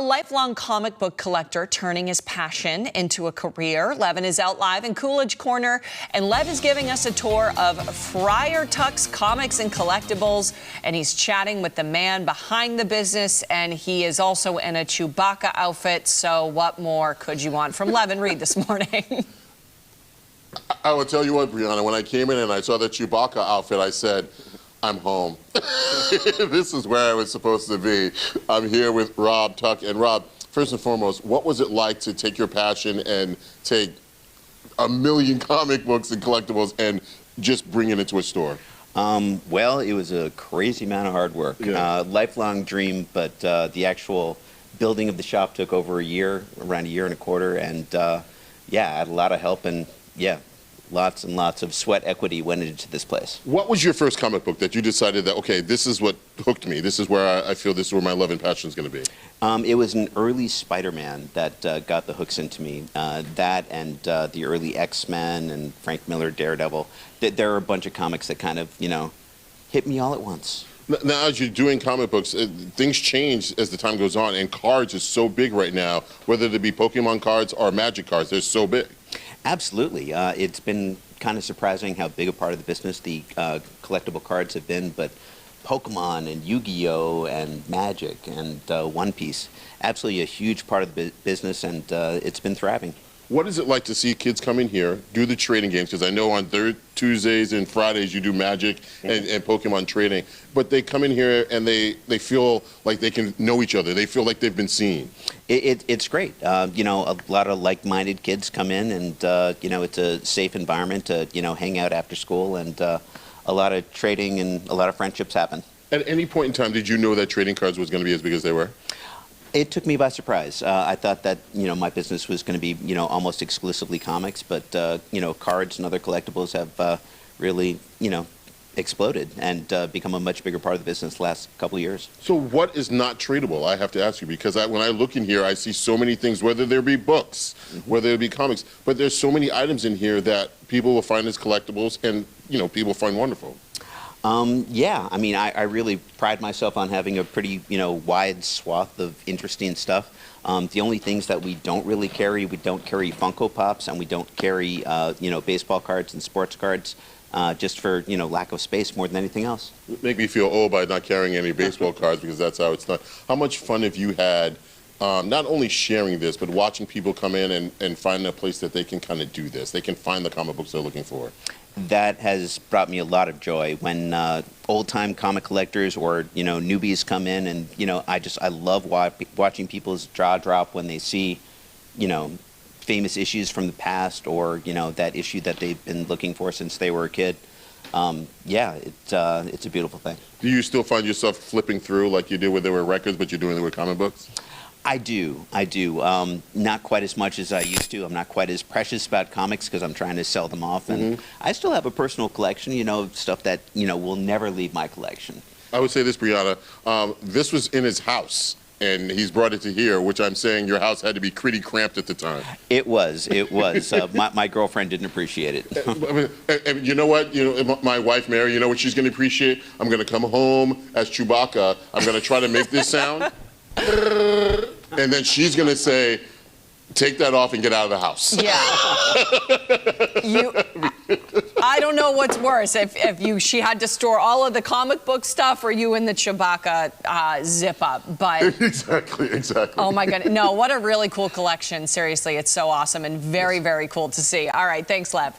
lifelong comic book collector turning his passion into a career. Levan is out live in Coolidge Corner, and Lev is giving us a tour of Friar Tuck's Comics and Collectibles, and he's chatting with the man behind the business, and he is also in a Chewbacca outfit, so what more could you want from Levan Reid this morning? I will tell you what, Brianna, when I came in and I saw the Chewbacca outfit, I said, I'm home. This is where I was supposed to be. I'm here with Rob Tuck. And Rob, first and foremost, what was it like to take your passion and take a million comic books and collectibles and just bring it into a store? Well, it was a crazy amount of hard work. Yeah. Lifelong dream, but the actual building of the shop took over a year, around a year and a quarter. And yeah, I had a lot of help and yeah, lots and lots of sweat equity went into this place. What was your first comic book that you decided that, okay, this is what hooked me, this is where I feel this is where my love and passion is going to be? It was an early Spider-Man that got the hooks into me. That and the early X-Men and Frank Miller Daredevil. There are a bunch of comics that kind of, you know, hit me all at once. Now, as you're doing comic books, things change as the time goes on, and cards is so big right now, whether they be Pokemon cards or Magic cards, they're so big. Absolutely. It's been kind of surprising how big a part of the business the collectible cards have been, but Pokemon and Yu-Gi-Oh! And Magic and One Piece, absolutely a huge part of the business, and it's been thriving. What is it like to see kids come in here, do the trading games? Because I know on Tuesdays and Fridays you do Magic and Pokemon trading, but they come in here and they feel like they can know each other. They feel like they've been seen. It's great. You know, a lot of like-minded kids come in, and you know, it's a safe environment to, you know, hang out after school, and a lot of trading and a lot of friendships happen. At any point in time, did you know that trading cards was going to be as big as they were? It took me by surprise. I thought that, you know, my business was going to be, you know, almost exclusively comics, but you know, cards and other collectibles have really, you know, exploded and become a much bigger part of the business the last couple of years. So what is not tradable? I have to ask you, because when I look in here, I see so many things, whether there be books, whether it be comics, but there's so many items in here that people will find as collectibles and, you know, people find wonderful. Yeah, I mean, I really pride myself on having a pretty, you know, wide swath of interesting stuff. The only things that we don't really carry, we don't carry Funko Pops, and we don't carry, you know, baseball cards and sports cards, just for, you know, lack of space more than anything else. It make me feel old by not carrying any baseball cards, because that's how it's done. How much fun have you had, not only sharing this, but watching people come in and find a place that they can kind of do this? They can find the comic books they're looking for. That has brought me a lot of joy when old-time comic collectors or, you know, newbies come in, and, you know, I love watching people's jaw drop when they see, you know, famous issues from the past, or, you know, that issue that they've been looking for since they were a kid. Yeah, it's a beautiful thing. Do you still find yourself flipping through like you did when there were records, but you're doing it with comic books? I do. Not quite as much as I used to. I'm not quite as precious about comics because I'm trying to sell them off. And I still have a personal collection, you know, stuff that, you know, will never leave my collection. I would say this, Brianna, this was in his house, and he's brought it to here, which I'm saying your house had to be pretty cramped at the time. It was. My girlfriend didn't appreciate it. And you know what? You know, my wife, Mary, you know what she's going to appreciate? I'm going to come home as Chewbacca. I'm going to try to make this sound. And then she's going to say, take that off and get out of the house. Yeah. I don't know what's worse, if she had to store all of the comic book stuff, or you in the Chewbacca zip-up. But Exactly. Oh, my goodness. No, what a really cool collection. Seriously, it's so awesome and very, very cool to see. All right, thanks, Lev.